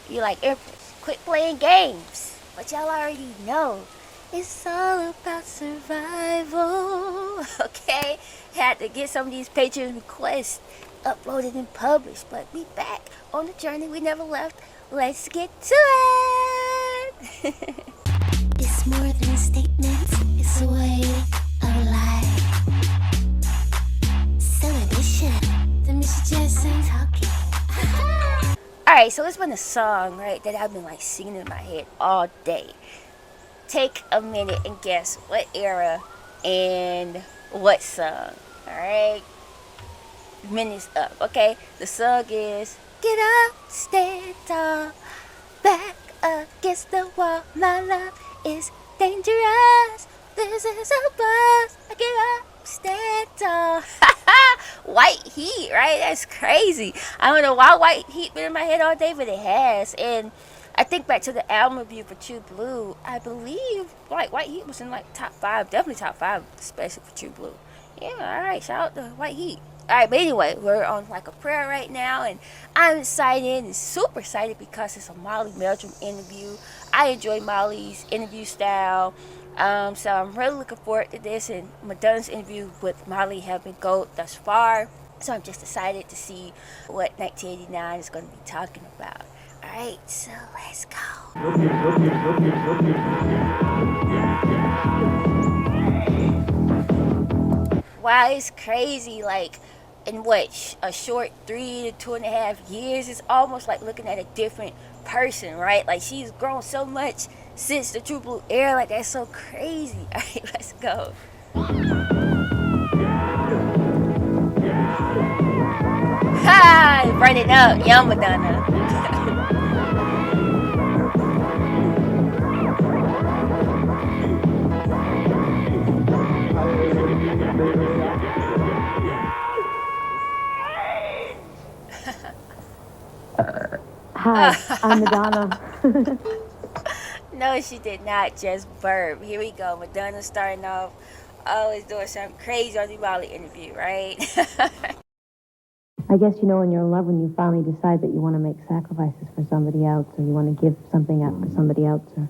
You like Empress. Quit playing games. But y'all already know. It's all about survival. Okay? Had to get some of these Patreon requests uploaded and published. But we back on the journey we never left. Let's get to it. It's more than a statement. It's a way of life. Celebration. The Mr. Jackson talking. Alright, so it's been a song, right, that I've been like singing in my head all day. Take a minute and guess what era and what song. Alright? Minutes up, okay? The song is Get Up, Stand Tall, Back Against the Wall. My love is dangerous. This is a buzz. Get up, stand tall. White Heat, right? That's crazy. I don't know why White Heat been in my head all day, but it has. And I think back to the album review for True Blue. I believe like White Heat was in like top 5, definitely top 5, especially for True Blue. Yeah, all right. Shout out to White Heat. All right, but anyway, we're on like a prayer right now, and I'm excited and super excited because it's a Meldrum interview. I enjoy Molly's interview style. So I'm really looking forward to this, and Madonna's interview with Molly have been gold thus far. So I'm just excited to see what 1989 is going to be talking about. Alright, so let's go. Wow, it's crazy. Like, in what, a short 3 to 2.5 years, it's almost like looking at a different person, right? Like, she's grown so much since the True Blue era. Like, that's so crazy. All right, let's go. Ha! Burn it up, young Madonna. Hi, I'm Madonna. No, she did not just burp. Here we go. Madonna starting off, always doing something crazy on the Molly interview, right? I guess you know when you're in love when you finally decide that you want to make sacrifices for somebody else, or you want to give something up for somebody else, or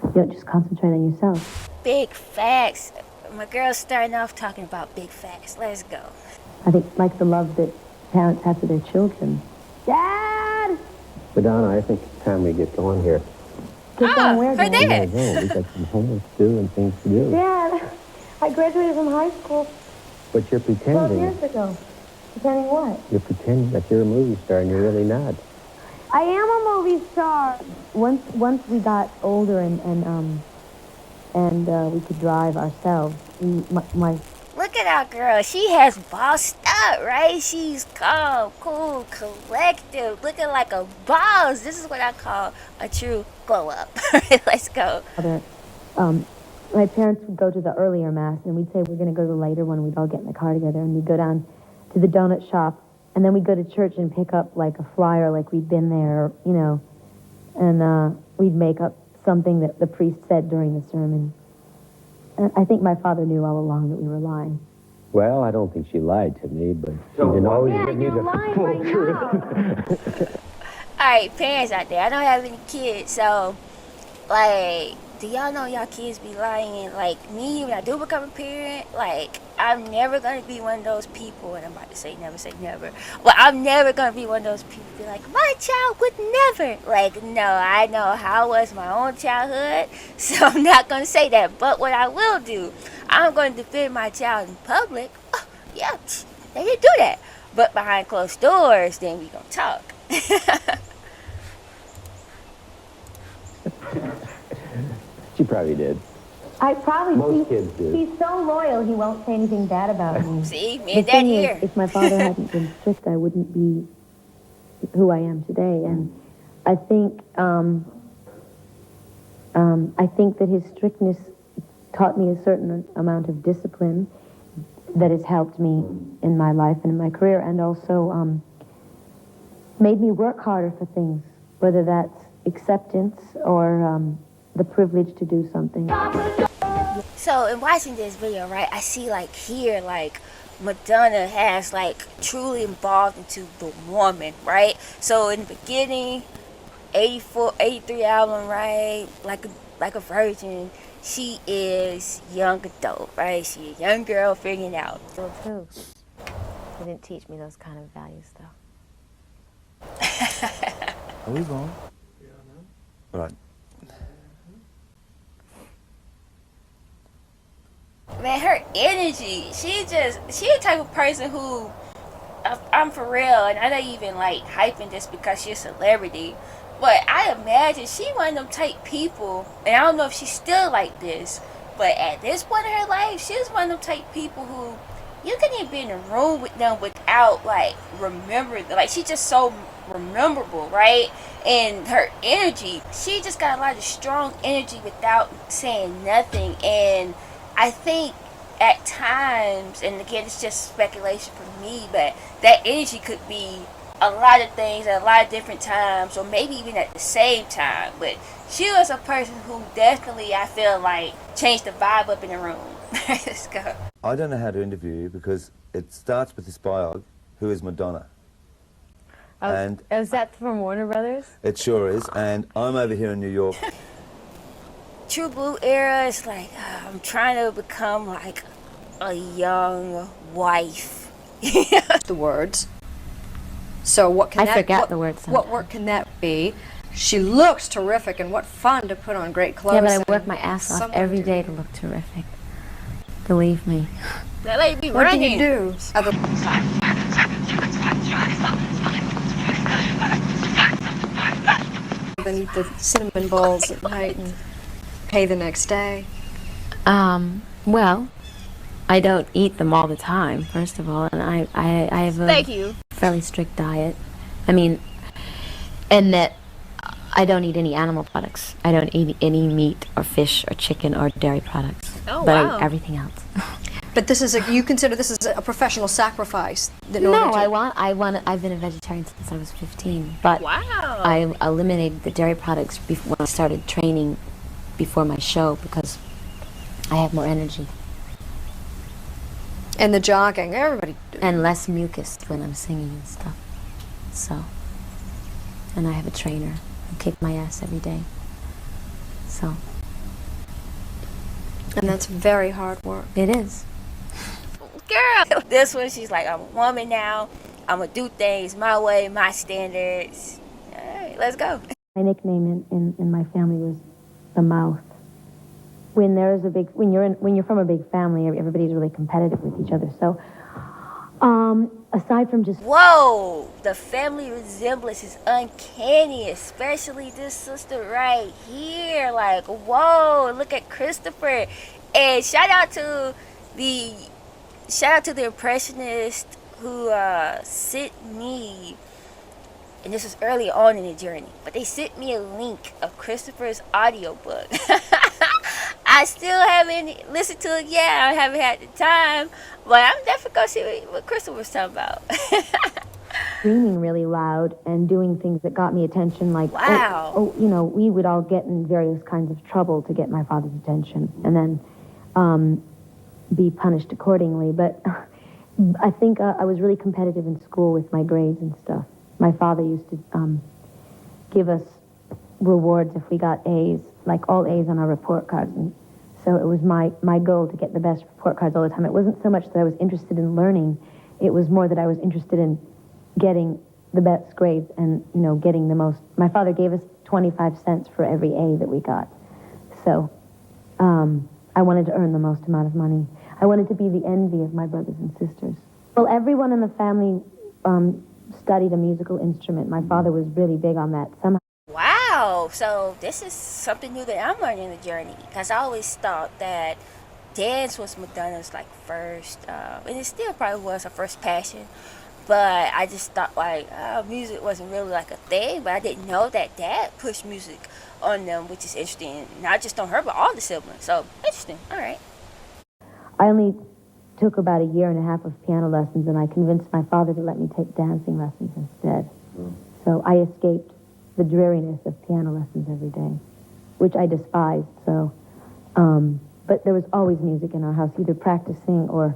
you don't just concentrate on yourself. Big facts. My girl's starting off talking about big facts. Let's go. I think like the love that parents have for their children. Dad! Madonna, I think it's time we get going here. Get going where, her Dad? dad. We got some homework to do and things to do. Dad, I graduated from high school But you're 12 pretending. years ago. Pretending what? You're pretending that you're a movie star and you're really not. I am a movie star. Once we got older and we could drive ourselves, my Look at our girl. She has bossed up, right? She's calm, cool, collective, looking like a boss. This is what I call a true glow up. Let's go. father, my parents would go to the earlier mass, and we'd say we're going to go to the later one. We'd all get in the car together, and we'd go down to the donut shop, and then we'd go to church and pick up like a flyer, like we'd been there, you know, and we'd make up something that the priest said during the sermon. And I think my father knew all along that we were lying. Well, I don't think she lied to me, but she didn't always give me the full truth. Alright, parents out there, I don't have any kids, so, like, do y'all know y'all kids be lying? Like, me, when I do become a parent, like, I'm never gonna be one of those people, and I'm about to say never, but I'm never gonna be one of those people be like, my child would never. Like, no, I know how was my own childhood, so I'm not gonna say that. But what I will do, I'm gonna defend my child in public. Oh, yeah, they didn't do that. But behind closed doors, then we gonna talk. She probably did. I probably Most kids do. He's so loyal, he won't say anything bad about me. See, me The and Dad thing here. is, if my father hadn't been strict, I wouldn't be who I am today. And I think that his strictness taught me a certain amount of discipline that has helped me in my life and in my career, and also made me work harder for things, whether that's acceptance or the privilege to do something. So in watching this video, right, I see like here, like Madonna has like truly evolved into the woman, right? So in the beginning, 84, 83 album, right? Like a virgin. She is young adult, right? She a young girl figuring it out. So too. They didn't teach me those kind of values, though. Are we wrong? Right. Man, her energy. She the type of person who, I'm for real, and I don't even like hyping just because she's a celebrity. But I imagine she one of them type people, and I don't know if she's still like this, but at this point in her life, she's one of them type people who you can even be in a room with them without like remembering. Like she's just so rememberable, right? And her energy, she just got a lot of strong energy without saying nothing. And I think at times, and again, it's just speculation for me, but that energy could be a lot of things at a lot of different times, or maybe even at the same time. But she was a person who definitely, I feel like, changed the vibe up in the room. Let's go. I don't know how to interview you because it starts with this biog, who is Madonna. And is that from Warner Brothers? it sure is, and I'm over here in New York. True Blue era is like, I'm trying to become like a young wife. The words. So what can I that, forget what, the words What sometimes. work can that be? She looks terrific, and what fun to put on great clothes. Yeah, but I and work my ass off someone every to- day to look terrific. Believe me. That lady be What running. can you do? Other than eat the cinnamon balls at night and pay the next day. Well, I don't eat them all the time, first of all, and I have a Thank you. fairly strict diet. I mean, and that I don't eat any animal products. I don't eat any meat or fish or chicken or dairy products. Oh, but wow. I eat everything else. But this is you consider this is a professional sacrifice. In No, order to, I've been a vegetarian since I was 15, but Wow. I eliminated the dairy products when I started training before my show because I have more energy and the jogging, everybody. and less mucus when I'm singing and stuff. So, and I have a trainer who kicks my ass every day. So, And that's very hard work. it is. Girl. This one, she's like, I'm a woman now. I'm going to do things my way, my standards. All right, let's go. My nickname in my family was the mouth. When you're from a big family, everybody's really competitive with each other. So, aside from just Whoa, the family resemblance is uncanny, especially this sister right here. Like, whoa, look at Christopher. And shout out to the impressionist who sent me, and this was early on in the journey, but they sent me a link of Christopher's audiobook. I still haven't listened to it yet. I haven't had the time, but I'm definitely going to see what Christopher was talking about. screaming really loud and doing things that got me attention, like, Wow. we would all get in various kinds of trouble to get my father's attention, and then be punished accordingly. But I think I was really competitive in school with my grades and stuff. My father used to give us rewards if we got A's, like all A's on our report cards. And so it was my goal to get the best report cards all the time. It wasn't so much that I was interested in learning. It was more that I was interested in getting the best grades and, getting the most. My father gave us 25 cents for every A that we got. So I wanted to earn the most amount of money. I wanted to be the envy of my brothers and sisters. Well, everyone in the family studied a musical instrument. My father was really big on that. Somehow. Wow, so this is something new that I'm learning in the journey, because I always thought that dance was Madonna's like first, and it still probably was her first passion, but I just thought like music wasn't really like a thing. But I didn't know that Dad pushed music on them, which is interesting, not just on her but all the siblings. So interesting. All right. I only took about a year and a half of piano lessons, and I convinced my father to let me take dancing lessons instead. So I escaped the dreariness of piano lessons every day, which I despised. So, but there was always music in our house, either practicing or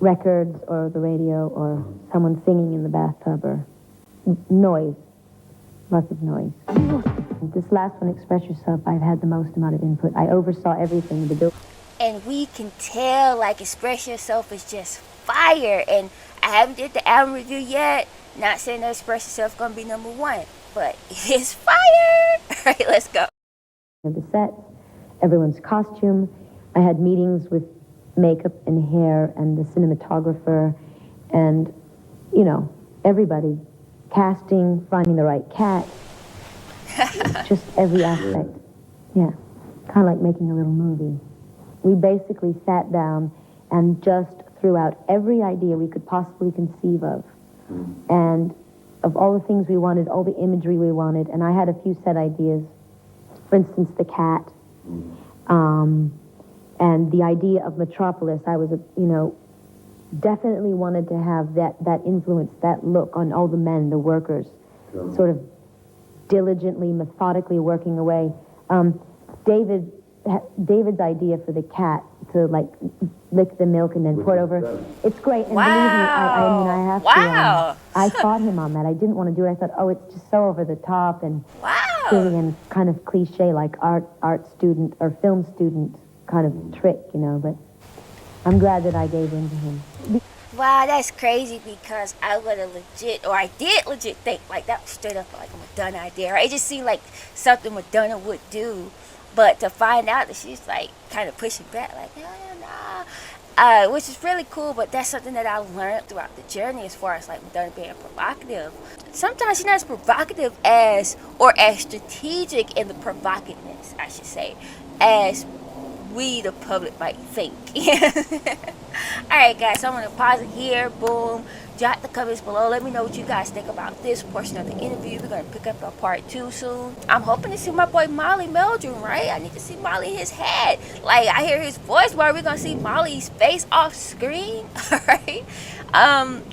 records or the radio or someone singing in the bathtub or noise. lots of noise. This last one, Express Yourself, I've had the most amount of input. I oversaw everything. And we can tell, like, Express Yourself is just fire. And I haven't did the album review yet. Not saying that Express Yourself gonna be #1, but it's fire. All right, let's go. The set, everyone's costume. I had meetings with makeup and hair and the cinematographer and, you know, everybody. Casting, finding the right cat. Just every aspect. Yeah, kind of like making a little movie. We basically sat down and just threw out every idea we could possibly conceive of. And of all the things we wanted, all the imagery we wanted, and I had a few set ideas. For instance, the cat, and the idea of Metropolis. I was, definitely wanted to have that influence, that look on all the men, the workers, sort of diligently, methodically working away. David's idea for the cat to like lick the milk and then pour it over. It's great. And wow. Believe me, I have wow. to. I fought him on that. I didn't want to do it. I thought, oh, it's just so over the top and wow. silly and kind of cliche, like art student or film student kind of trick, But I'm glad that I gave in to him. Wow, that's crazy because I would have I did legit think like that was straight up like a Madonna idea. Right? It just seemed like something Madonna would do. But to find out that she's like kind of pushing back, like, nah, which is really cool. But that's something that I learned throughout the journey as far as like Madonna being provocative. Sometimes she's not as provocative as strategic in the provocativeness, I should say, as we, the public, might think. Alright guys, so I'm going to pause it here. Boom. Drop the comments below. Let me know what you guys think about this portion of the interview. We're going to pick up our part 2 soon. I'm hoping to see my boy Molly Meldrum, right? I need to see Molly in his head. Like, I hear his voice, but we're going to see Molly's face off screen. Alright?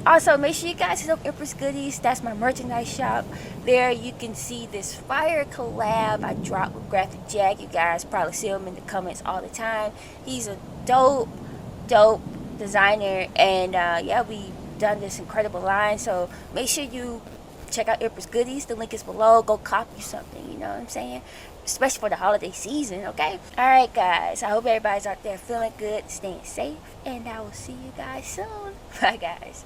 Also, make sure you guys hit up Empress Goodies. That's my merchandise shop. There you can see this fire collab I dropped with Graphic Jack. You guys probably see him in the comments all the time. He's a dope designer, and we done this incredible line, so make sure you check out Empress Goodies. The link is below. Go copy something, you know what I'm saying, especially for the holiday season. Okay, all right guys, I hope everybody's out there feeling good, staying safe, and I will see you guys soon. Bye guys.